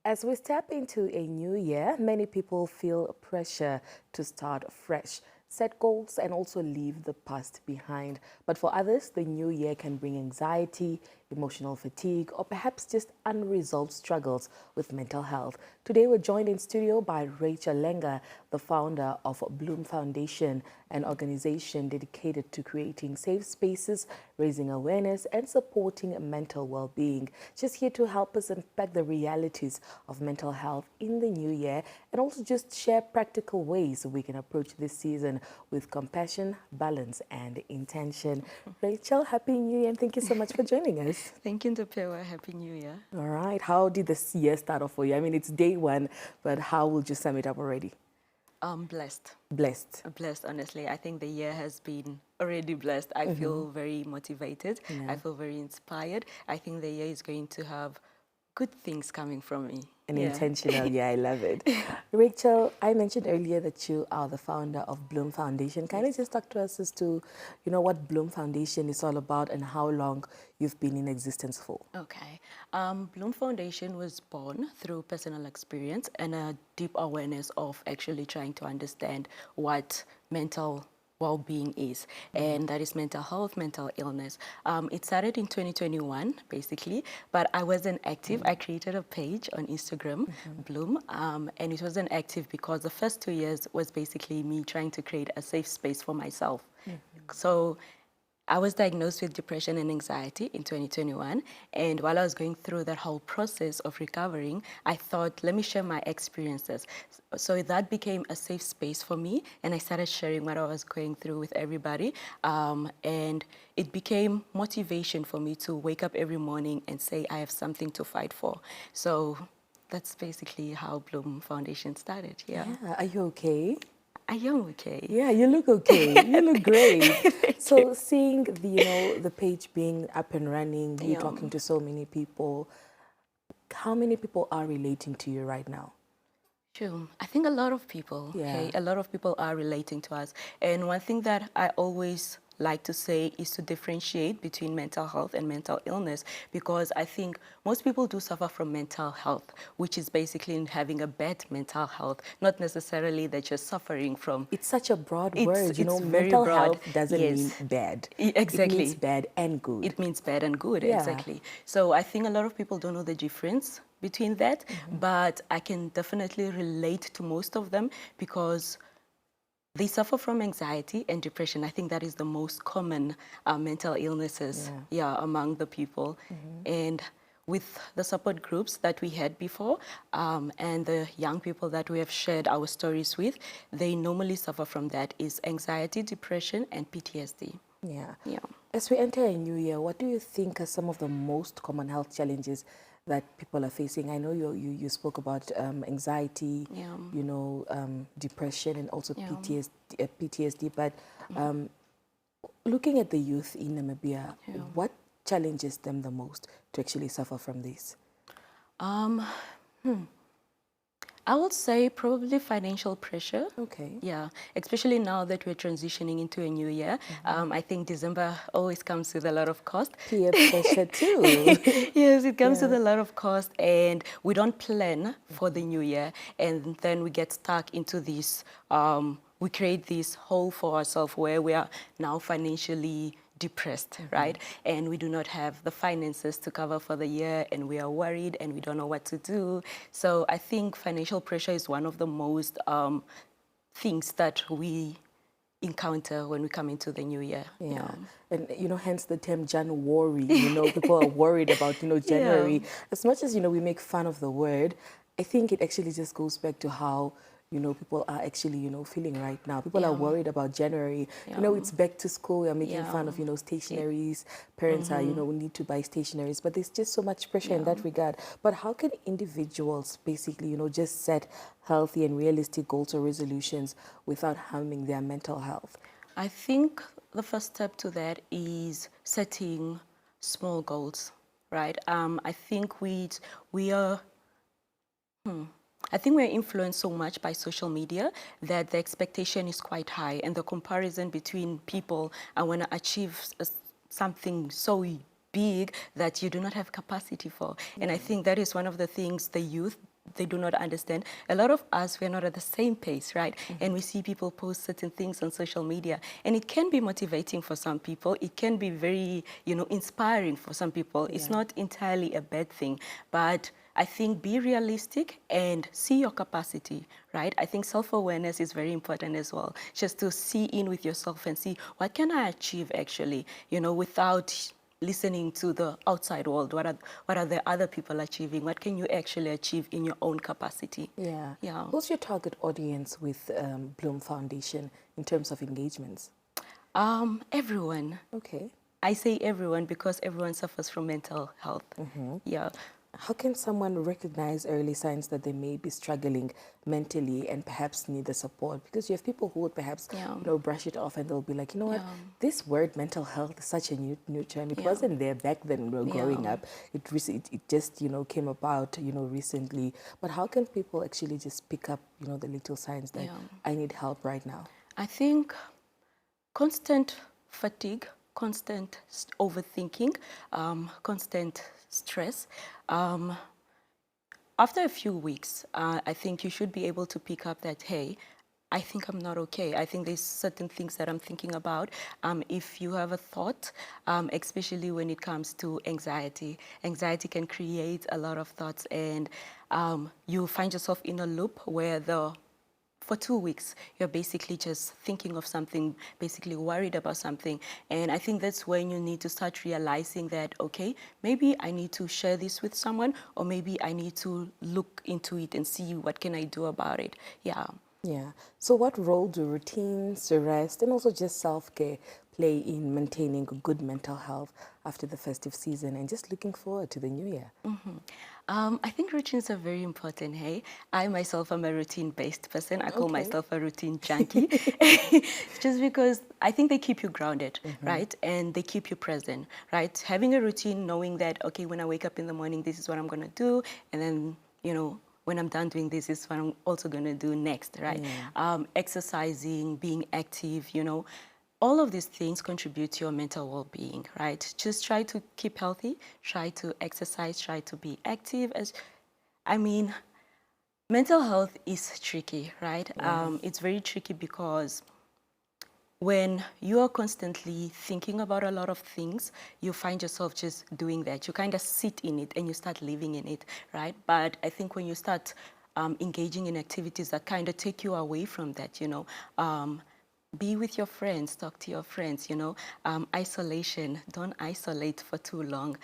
As we step into a new year, many people feel pressure to start fresh, set goals, and also leave the past behind. But for others, the new year can bring anxiety, emotional fatigue, or perhaps just unresolved struggles with mental health. Today, we're joined in studio by Rachel Lenga, the founder of Bloom Foundation, an organization dedicated to creating safe spaces, raising awareness, and supporting mental well-being. She's here to help us unpack the realities of mental health in the new year and also just share practical ways we can approach this season with compassion, balance, and intention. Rachel, Happy New Year, and thank you so much for joining us. Thank you, Ndopewa. Happy New Year. All right. How did this year start off for you? I mean, it's day one, but how would you sum it up already? Blessed. Blessed. Blessed, honestly. I think the year has been already blessed. I feel very motivated. Yeah. I feel very inspired. I think the year is going to have good things coming from me. And intentional, yeah, I love it. Rachel, I mentioned earlier that you are the founder of Bloom Foundation. Can you just talk to us as to, what Bloom Foundation is all about and how long you've been in existence for? Okay. Bloom Foundation was born through personal experience and a deep awareness of actually trying to understand what mental well-being is, and that is mental health, mental illness. It started in 2021, basically, but I wasn't active. I created a page on Instagram, Bloom, and it wasn't active because the first 2 years was basically me trying to create a safe space for myself. So I was diagnosed with depression and anxiety in 2021, and while I was going through that whole process of recovering, I thought, let me share my experiences. So that became a safe space for me, and I started sharing what I was going through with everybody, and it became motivation for me to wake up every morning and say, I have something to fight for. So that's basically how Bloom Foundation started, yeah. Are you okay? I am okay. Yeah, you look okay. You look great. So seeing the page being up and running, you talking to so many people, how many people are relating to you right now? Sure. I think a lot of people, a lot of people are relating to us. And one thing that I always like to say is to differentiate between mental health and mental illness, because I think most people do suffer from mental health, which is basically having a bad mental health, not necessarily that you're suffering from. It's such a broad word, It's very mental broad. health doesn't mean bad. Exactly. It means bad and good. It means bad and good, Yeah. exactly. So I think a lot of people don't know the difference between that, but I can definitely relate to most of them because they suffer from anxiety and depression. I think that is the most common mental illnesses among the people. And with the support groups that we had before and the young people that we have shared our stories with, they normally suffer from that is anxiety, depression, and PTSD. Yeah. Yeah. As we enter a new year, what do you think are some of the most common health challenges that people are facing? I know you spoke about anxiety, depression, and also PTSD. But looking at the youth in Namibia, what challenges them the most to actually suffer from this? I would say probably financial pressure. Okay. Yeah, especially now that we're transitioning into a new year. I think December always comes with a lot of cost. Peer pressure too. Yes, it comes with a lot of cost, and we don't plan for the new year, and then we get stuck into this, we create this hole for ourselves where we are now financially depressed, right? And we do not have the finances to cover for the year, and we are worried and we don't know what to do. So I think financial pressure is one of the most things that we encounter when we come into the new year. Yeah. And, hence the term January, people are worried about, January. As much as, we make fun of the word, I think it actually just goes back to how people are actually, feeling right now. People are worried about January. It's back to school. We're making fun of, stationaries. Parents are, need to buy stationaries. But there's just so much pressure in that regard. But how can individuals basically, just set healthy and realistic goals or resolutions without harming their mental health? I think the first step to that is setting small goals, right? I think I think we're influenced so much by social media that the expectation is quite high, and the comparison between people and want to achieve something so big that you do not have capacity for. And I think that is one of the things the youth they do not understand. A lot of us, we're not at the same pace, right? And we see people post certain things on social media, and it can be motivating for some people. It can be very, inspiring for some people. It's not entirely a bad thing, but I think be realistic and see your capacity, right? I think self-awareness is very important as well. Just to see in with yourself and see what can I achieve actually, without listening to the outside world. What are the other people achieving? What can you actually achieve in your own capacity? Yeah. Yeah. Who's your target audience with Bloom Foundation in terms of engagements? Everyone. Okay. I say everyone because everyone suffers from mental health. Yeah. How can someone recognize early signs that they may be struggling mentally and perhaps need the support? Because you have people who would perhaps, brush it off and they'll be like, you know what, this word mental health is such a new term. It wasn't there back then we were growing up. It just, came about, recently. But how can people actually just pick up, the little signs that I need help right now? I think constant fatigue, constant overthinking, constant stress. After a few weeks, I think you should be able to pick up that, hey, I think I'm not okay. I think there's certain things that I'm thinking about. If you have a thought, especially when it comes to anxiety, anxiety can create a lot of thoughts, and you find yourself in a loop where for 2 weeks, you're basically just thinking of something, basically worried about something. And I think that's when you need to start realizing that, okay, maybe I need to share this with someone, or maybe I need to look into it and see what can I do about it. Yeah. Yeah. So what role do routines, rest, and also just self-care play in maintaining good mental health after the festive season and just looking forward to the new year? I think routines are very important, hey? I myself am a routine-based person. I call myself a routine junkie. Just because I think they keep you grounded, right? And they keep you present, right? Having a routine, knowing that, okay, when I wake up in the morning, this is what I'm going to do. And then, when I'm done doing this, is what I'm also going to do next, right? Exercising, being active, all of these things contribute to your mental well-being, right? Just try to keep healthy, try to exercise, try to be active. Mental health is tricky, right? It's very tricky because when you are constantly thinking about a lot of things, you find yourself just doing that. You kind of sit in it and you start living in it, right? But I think when you start engaging in activities that kind of take you away from that, be with your friends, talk to your friends, isolation, don't isolate for too long.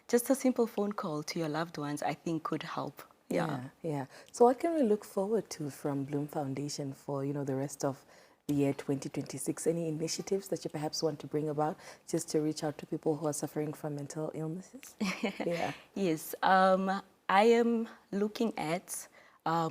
Just a simple phone call to your loved ones, I think could help. Yeah. So what can we look forward to from Bloom Foundation for, the rest of the year 2026? Any initiatives that you perhaps want to bring about just to reach out to people who are suffering from mental illnesses? Yeah. Yes, I am looking at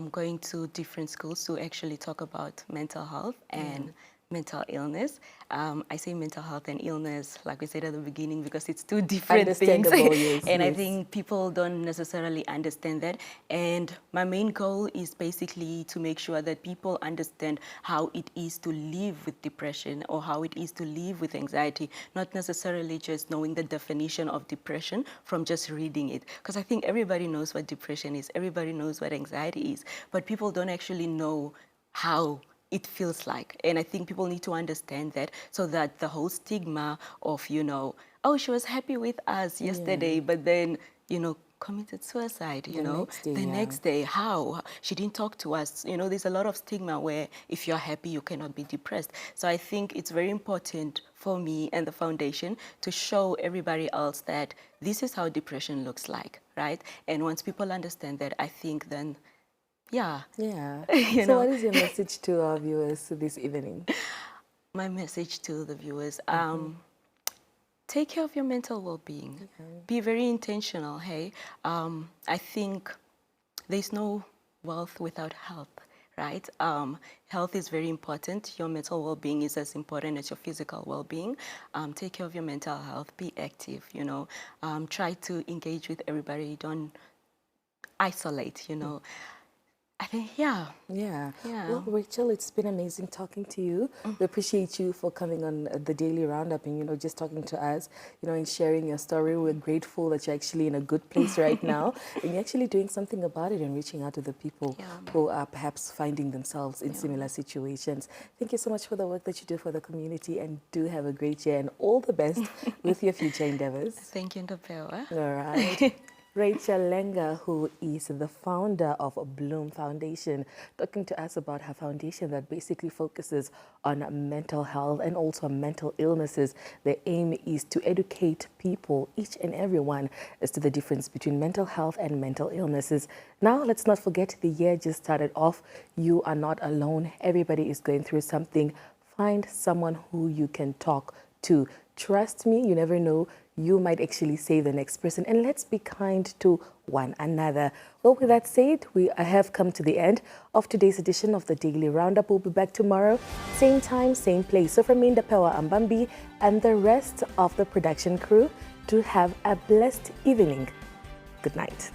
going to different schools to actually talk about mental health and mental illness. I say mental health and illness, like we said at the beginning, because it's two different things. Yes, and I think people don't necessarily understand that. And my main goal is basically to make sure that people understand how it is to live with depression or how it is to live with anxiety, not necessarily just knowing the definition of depression from just reading it. Because I think everybody knows what depression is, everybody knows what anxiety is, but people don't actually know how it feels like. And I think people need to understand that so that the whole stigma of, oh, she was happy with us yesterday, but then, committed suicide, the next day, how? She didn't talk to us. There's a lot of stigma where if you're happy, you cannot be depressed. So I think it's very important for me and the foundation to show everybody else that this is how depression looks like, right? And once people understand that, I think then Yeah. So what is your message to our viewers this evening? My message to the viewers, take care of your mental well-being. Be very intentional, hey? I think there's no wealth without health, right? Health is very important. Your mental well-being is as important as your physical well-being. Take care of your mental health. Be active, try to engage with everybody. Don't isolate, I think, yeah. Yeah. Yeah. Well, Rachel, it's been amazing talking to you. We appreciate you for coming on the Daily Roundup and, just talking to us, and sharing your story. We're grateful that you're actually in a good place right now and you're actually doing something about it and reaching out to the people who are perhaps finding themselves in similar situations. Thank you so much for the work that you do for the community, and do have a great year and all the best with your future endeavors. Thank you, Ndapewa. All right. Rachel Lenga, who is the founder of Bloom Foundation, talking to us about her foundation that basically focuses on mental health and also mental illnesses. The aim is to educate people, each and everyone, as to the difference between mental health and mental illnesses. Now, let's not forget the year just started off. You are not alone. Everybody is going through something. Find someone who you can talk to. Trust me, you never know. You might actually save the next person. And let's be kind to one another. Well, with that said, I have come to the end of today's edition of the Daily Roundup. We'll be back tomorrow, same time, same place. So from me, Ndapewa Ambambi, and the rest of the production crew, to have a blessed evening. Good night.